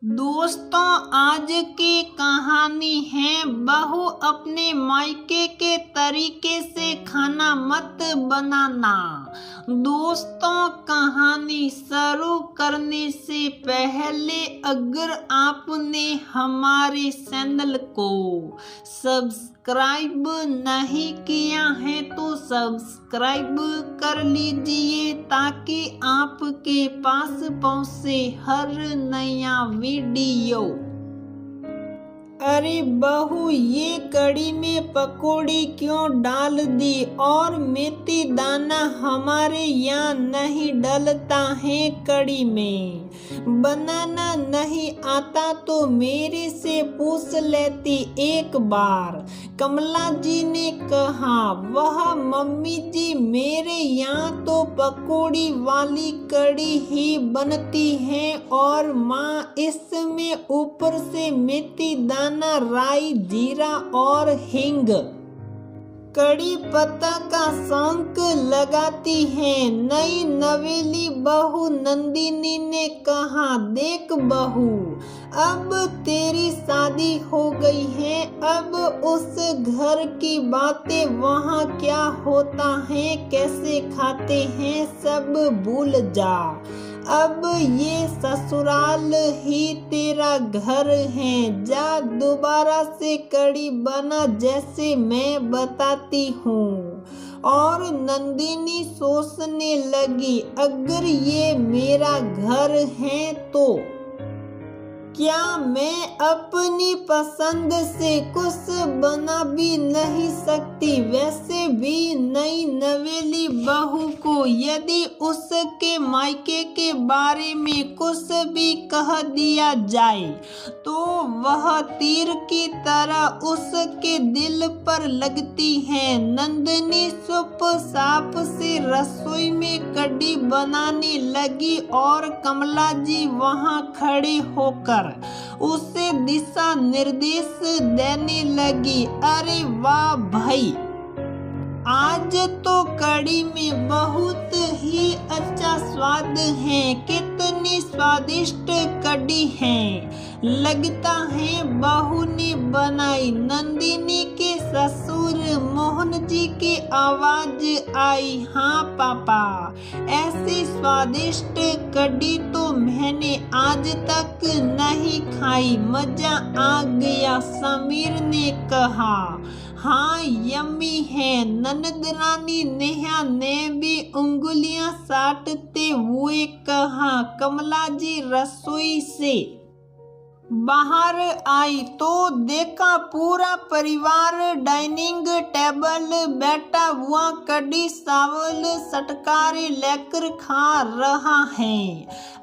दोस्तों, आज की कहानी है बहू अपने मायके के तरीके से खाना मत बनाना। दोस्तों, कहानी शुरू करने से पहले अगर आपने हमारे चैनल को सब्सक्राइब नहीं किया है तो सब्सक्राइब कर लीजिए ताकि आपके पास पहुंचे हर नया वीडियो। अरे बहू, ये कढ़ी में पकौड़ी क्यों डाल दी? और मेथी दाना हमारे यहाँ नहीं डलता है कढ़ी में। बनाना नहीं आता तो मेरे से पूछ लेती एक बार। कमला जी ने कहा, वह मम्मी जी, मेरे यहाँ तो पकौड़ी वाली कढ़ी ही बनती है और माँ इसमें ऊपर से मेथी दाना, राई, जीरा और हींग, कड़ी पत्ता का शौक लगाती है। नई नवेली बहू नंदिनी ने कहा, देख बहू, अब तेरी शादी हो गई है, अब उस घर की बातें, वहाँ क्या होता है, कैसे खाते हैं, सब भूल जा। अब ये ससुराल ही तेरा घर है। जा दोबारा से कड़ी बना जैसे मैं बताती हूँ। और नंदिनी सोचने लगी, अगर ये मेरा घर है तो क्या मैं अपनी पसंद से कुछ बना भी नहीं सकती? वैसे भी नई नवेली बहू को यदि उसके मायके के बारे में कुछ भी कह दिया जाए तो वह तीर की तरह उसके दिल पर लगती है। नंदिनी चुपचाप से रसोई में कढ़ी बनाने लगी और कमला जी वहां खड़े होकर उसे दिशा निर्देश देने लगी। अरे वाह भाई, आज तो कढ़ी में बहुत ही अच्छा स्वाद है। कितनी स्वादिष्ट कढ़ी है, लगता है बहू ने बनाई। नंदिनी के ससुर मोहन जी की आवाज आई, हाँ पापा, ऐसी स्वादिष्ट कढ़ी तो मैंने आज तक नहीं खाई, मजा आ गया। समीर ने कहा, हाँ यम्मी है। ननद रानी नेहा ने भी उंगलियां चाटते हुए कहा। कमला जी रसोई से बाहर आई तो देखा पूरा परिवार डाइनिंग टेबल बैठा हुआ कढ़ी चावल चटकारे लेकर खा रहा है।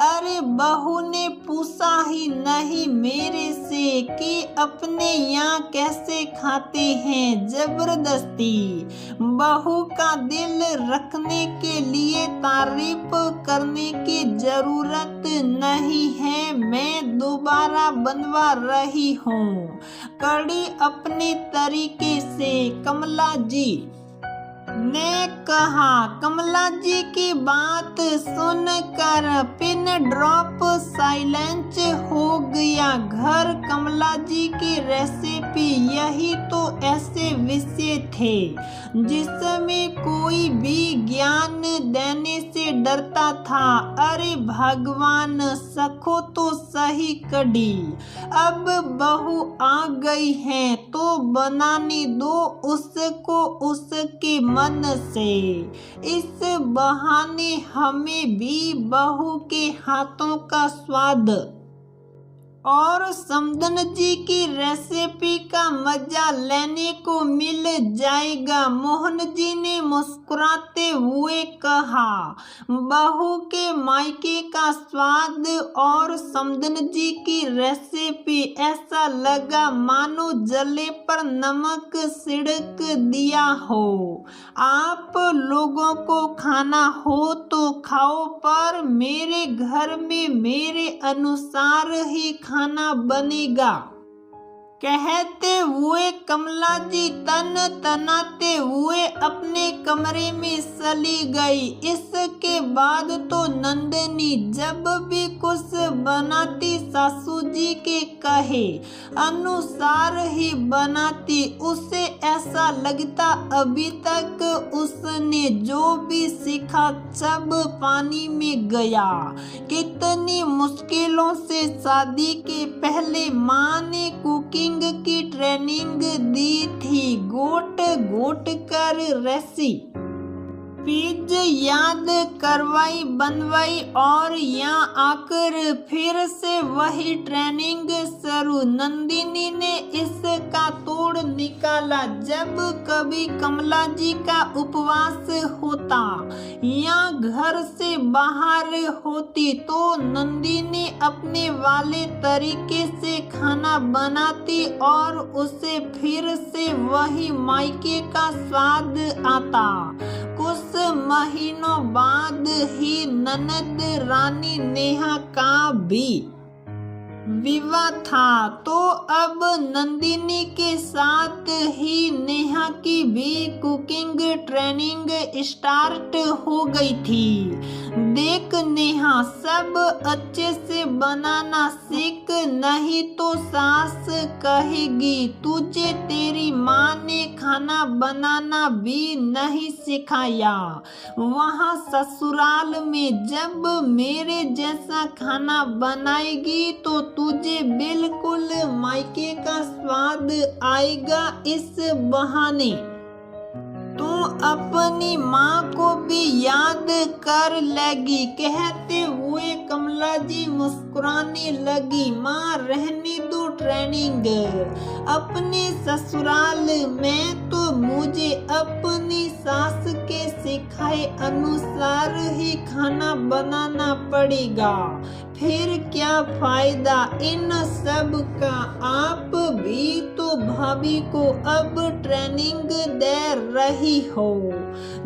अरे बहू ने पूछा ही नहीं मेरे से कि अपने यहाँ कैसे खाते हैं। जबरदस्ती बहू का दिल रखने के लिए तारीफ करने की जरूरत नहीं है। मैं दोबारा बनवा रही हूँ कढ़ी अपने तरीके से, कमला जी ने कहा। कमला जी की बात सुनकर पिन ड्रॉप साइलेंस हो गया घर। कमला जी की रेसिपी यही तो ऐसे विषय थे जिसमें कोई भी ज्ञान देने से डरता था। अरे भगवान, सखो तो सही कढ़ी। अब बहू आ गई है तो बनाने दो उसको उसके मन से। इस बहाने हमें भी बहू के हाथों का स्वाद और समदन जी की रेसिपी का मजा लेने को मिल जाएगा। मोहन जी ने मुस्कुराते हुए कहा, बहू के मायके का स्वाद और समदन जी की रेसिपी ऐसा लगा मानो जले पर नमक छिड़क दिया हो। आप लोगों को खाना हो तो खाओ, पर मेरे घर में मेरे अनुसार ही खाना बनेगा। कहते हुए कमला जी तन तनाते हुए अपने कमरे में चली गई। इसके बाद तो नंदिनी जब भी कुछ बनाती सासू जी के कहे अनुसार ही बनाती। उसे ऐसा लगता अभी तक उसने जो भी सीखा सब पानी में गया। कितनी मुश्किलों से शादी के पहले माँ ने कुकिंग की ट्रेनिंग दी थी। गोट गोट कर रेसिपीज याद करवाई बनवाई और यहाँ आकर फिर से वही ट्रेनिंग शुरू। नंदिनी ने इसका तोड़ निकाला। जब कभी कमला जी का उपवास होता या घर से बाहर होती तो नंदिनी अपने वाले तरीके से खाना बनाती और उसे फिर से वही मायके का स्वाद आता। कुछ महीनों बाद ही ननद रानी नेहा का भी विवाह था तो अब नंदिनी के साथ ही नेहा की भी कुकिंग ट्रेनिंग स्टार्ट हो गई थी। देख नेहा सब अच्छे से बनाना सीख, नहीं तो सास कहेगी तुझे तेरी माँ ने खाना बनाना भी नहीं सिखाया। वहाँ ससुराल में जब मेरे जैसा खाना बनाएगी तो तुझे बिल्कुल मायके का स्वाद आएगा। इस बहाने तू अपनी माँ को भी याद कर लेगी। कहते हुए कमला जी मुस्कुराने लगी। माँ रहने दो ट्रेनिंग, अपने ससुराल में तो मुझे अपनी सास के सिखाए अनुसार ही खाना बनाना पड़ेगा। फिर क्या फायदा इन सब का। आप भी तो भाभी को अब ट्रेनिंग दे रही हो।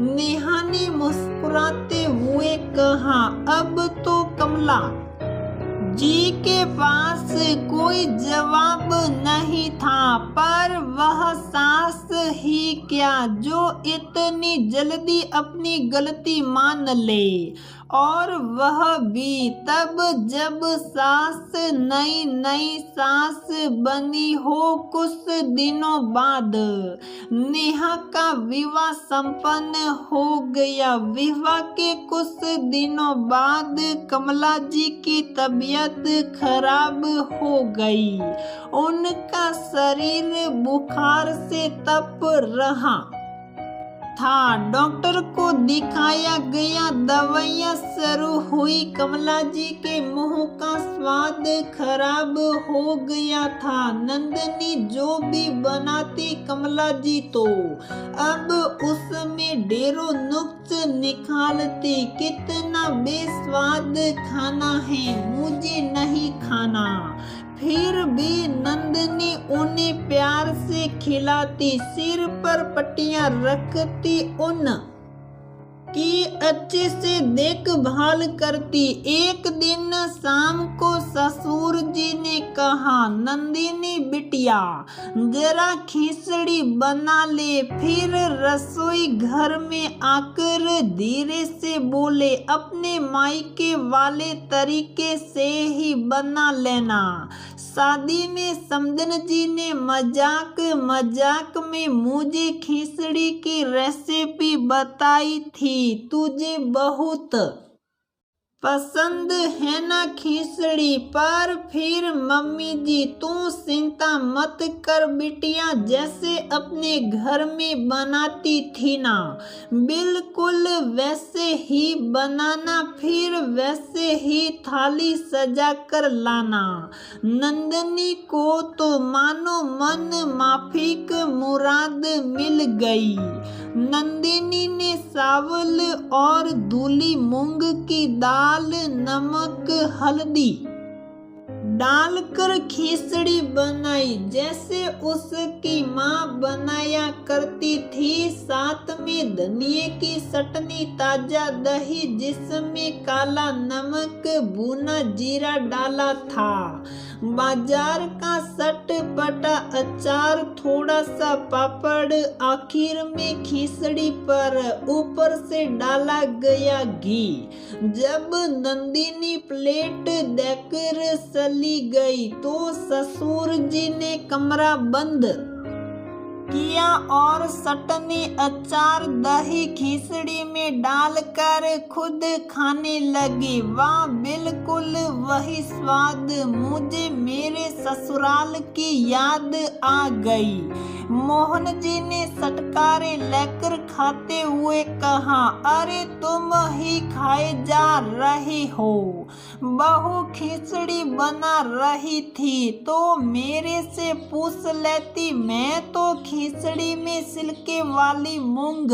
नेहा ने मुस्कुराते हुए कहा। अब तो कमला जी के पास कोई जवाब नहीं था, पर वह सास ही क्या जो इतनी जल्दी अपनी गलती मान ले, और वह भी तब जब सास नई नई सास बनी हो। कुछ दिनों बाद नेहा का विवाह संपन्न हो गया। विवाह के कुछ दिनों बाद कमला जी की तबीयत खराब हो गई। उनका शरीर बुखार से तप रहा था। डॉक्टर को दिखाया गया, दवाइयाँ शुरू हुई। कमला जी के मुंह का स्वाद खराब हो गया था। नंदिनी जो भी बनाती कमला जी तो अब उसमें ढेरों नुक्स निकालती। कितना बेस्वाद खाना है, मुझे नहीं खाना। फिर भी नंदिनी उन्हें प्यार से खिलाती, सिर पर पट्टियां रखती, उन की अच्छे से देखभाल करती। एक दिन शाम को ससुर जी ने कहा, नंदिनी बिटिया जरा खिचड़ी बना ले। फिर रसोई घर में आकर धीरे से बोले, अपने मायके वाले तरीके से ही बना लेना। शादी में समधन जी ने मजाक मजाक में मुझे खिचड़ी की रेसिपी बताई थी। तुझे बहुत पसंद है ना खिचड़ी। पर फिर मम्मी जी तू चिंता मत कर बिटिया, जैसे अपने घर में बनाती थी ना बिल्कुल वैसे ही बनाना। फिर वैसे ही थाली सजा कर लाना। नंदिनी को तो मानो मन माफिक मुराद मिल गई। नंदिनी ने चावल और धुली मूंग की दाल, नमक, हल्दी डालकर खिचड़ी बनाई जैसे उसकी माँ बनाया करती थी। साथ में धनिये की चटनी, ताजा दही जिसमें काला नमक, भुना जीरा डाला था, बाजार का चटपटा अचार, थोड़ा सा पापड़, आखिर में खिचड़ी पर ऊपर से डाला गया घी। जब नंदिनी प्लेट देकर चली गई तो ससुर जी ने कमरा बंद किया और चटनी, अचार, दही खिचड़ी में डालकर खुद खाने लगी। वाह, बिल्कुल वही स्वाद, मुझे मेरे ससुराल की याद आ गई। मोहन जी ने चटकारे लेकर खाते हुए कहा, अरे तुम ही खाए जा रही हो। बहू खिचड़ी बना रही थी तो मेरे से पूछ लेती, मैं तो खिचड़ी में छिलके वाली मूंग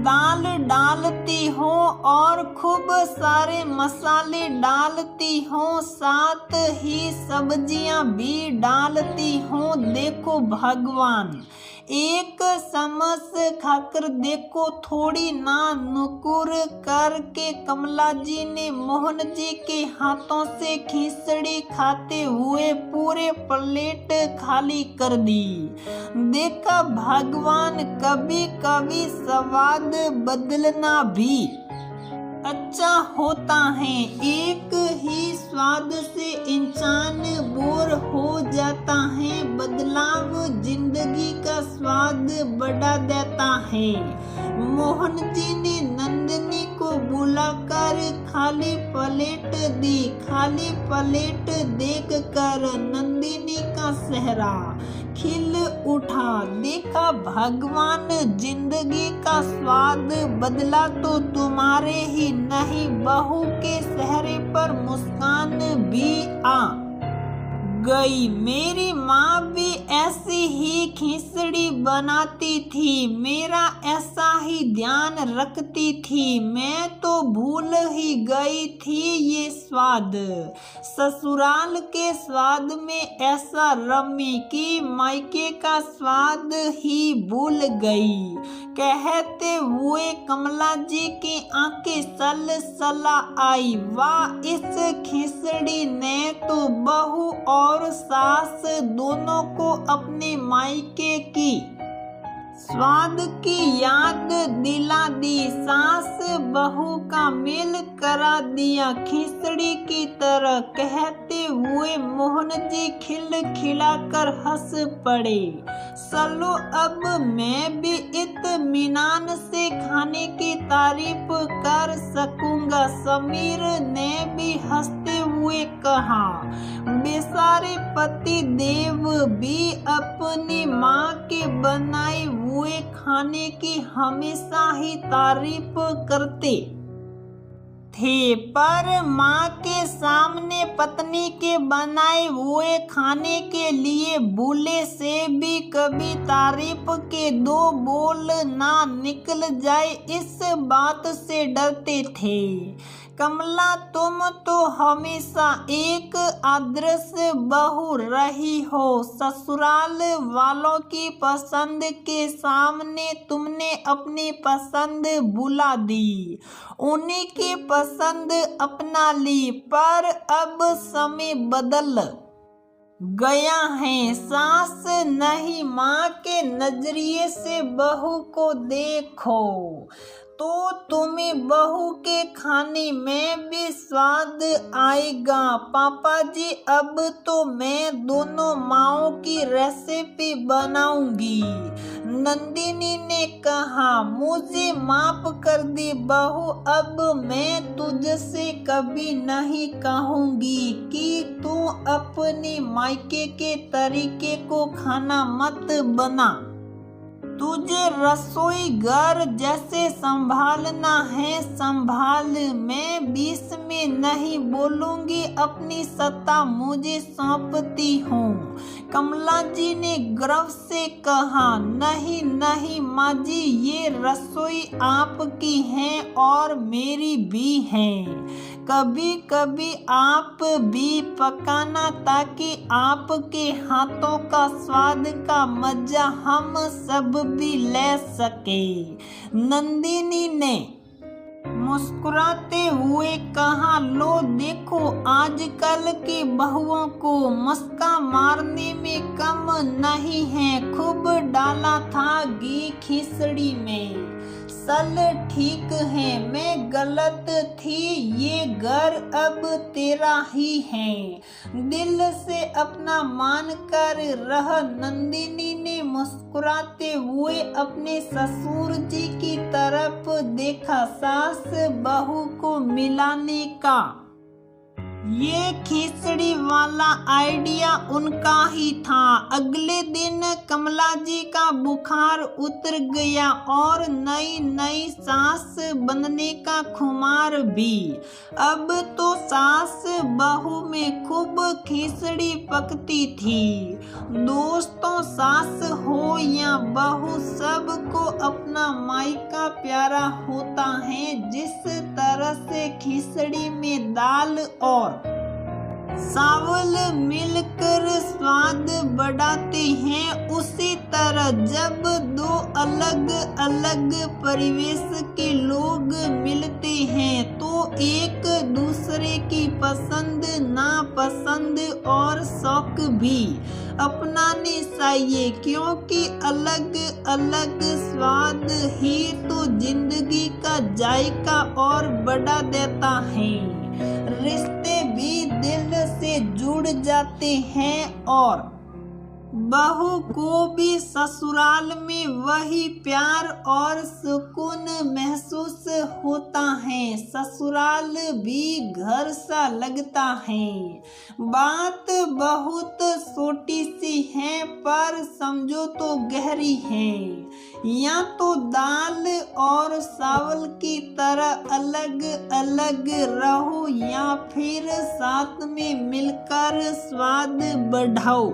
दाल डालती हूँ और खूब सारे मसाले डालती हूँ, साथ ही सब्जियाँ भी डालती हूँ। देखो भगवान, एक चम्मच खाकर देखो, थोड़ी ना नुकुर करके कमला जी ने मोहन जी के हाथों से खिचड़ी खाते हुए पूरे प्लेट खाली कर दी। देखा भगवान, कभी कभी स्वाद बदलना भी अच्छा होता है। एक ही स्वाद से इंसान बोर हो जाता है, बदलाव जिंदगी का स्वाद बढ़ा देता है। मोहन जी ने नंदिनी को बुलाकर खाली प्लेट दी। खाली प्लेट देखकर नंदिनी का चेहरा खिल उठा। देखा भगवान, जिंदगी का स्वाद बदला तो तुम्हारे ही नहीं, बहू के चेहरे पर मुस्कान भी आ गई। मेरी माँ भी ऐसी ही खिचड़ी बनाती थी, मेरा ऐसा ही ध्यान रखती थी, मैं तो भूल ही गई थी ये स्वाद। ससुराल के स्वाद में ऐसा रमी कि मायके का स्वाद ही भूल गई। कहते हुए कमला जी की आंखें सलसला आई। वाह, इस खिचड़ी ने तो बहू और सास दोनों को अपने मायके की स्वाद की याद दिला दी। सास बहू का मेल करा दिया खिचड़ी की तरह। कहते हुए मोहन जी खिलखिलाकर हंस पड़े। चलो अब मैं भी इत्मीनान से खाने की तारीफ कर सकूंगा, समीर ने भी हंसते हुए कहा। बेचारे पति देव भी अपनी माँ के बनाए हुए खाने की हमेशा ही तारीफ करते थे, पर माँ के सामने पत्नी के बनाए हुए खाने के लिए भूले से भी कभी तारीफ के दो बोल ना निकल जाए, इस बात से डरते थे। कमला, तुम तो हमेशा एक आदर्श बहू रही हो। ससुराल वालों की पसंद के सामने तुमने अपनी पसंद भुला दी, उन्हीं की पसंद अपना ली, पर अब समय बदल गया है। सास नहीं, माँ के नजरिए से बहू को देखो तो तुम्हें बहू के खाने में भी स्वाद आएगा। पापा जी, अब तो मैं दोनों माँओं की रेसिपी बनाऊंगी। नंदिनी ने कहा, मुझे माफ कर दे बहू, अब मैं तुझसे कभी नहीं कहूंगी कि तू अपने मायके के तरीके को खाना मत बना। तुझे रसोई घर जैसे संभालना है संभाल, मैं बीच में नहीं बोलूंगी, अपनी सत्ता मुझे सौंपती हूँ। कमला जी ने गर्व से कहा, नहीं नहीं माँ जी, ये रसोई आपकी है और मेरी भी है। कभी कभी आप भी पकाना ताकि आपके हाथों का स्वाद का मजा हम सब भी ले सके। नंदिनी ने मुस्कुराते हुए कहा, लो देखो आजकल की बहुओं को मस्का मारने में कम नहीं है। खूब डाला था घी खिचड़ी में। सल ठीक है, मैं गलत थी, ये घर अब तेरा ही है। दिल से अपना मान कर रह नंदिनी ने मुस्कुराते हुए अपने ससुर जी की तरफ देखा। सास बहू को मिलाने का ये खिचड़ी वाला आइडिया उनका ही था। अगले दिन कमला जी का बुखार उतर गया और नई नई सास बनने का खुमार भी। अब तो सास बहू में खूब खिचड़ी पकती थी। दोस्तों, सास हो या बहू, सबको अपना मायका प्यारा होता है। जिस तरह से खिचड़ी में दाल और चावल मिलकर स्वाद बढ़ाते हैं, उसी तरह जब दो अलग अलग परिवेश के लोग मिलते हैं तो एक दूसरे की पसंद नापसंद और शौक भी अपनाने चाहिए, क्योंकि अलग अलग स्वाद ही तो जिंदगी का जायका और बढ़ा देता है। रिश्ते भी दिल से जुड़ जाते हैं और बहू को भी ससुराल में वही प्यार और सुकून महसूस होता है। ससुराल भी घर सा लगता है। बात बहुत छोटी सी है पर समझो तो गहरी है। या तो दाल और चावल की तरह अलग अलग रहो या फिर साथ में मिलकर स्वाद बढ़ाओ।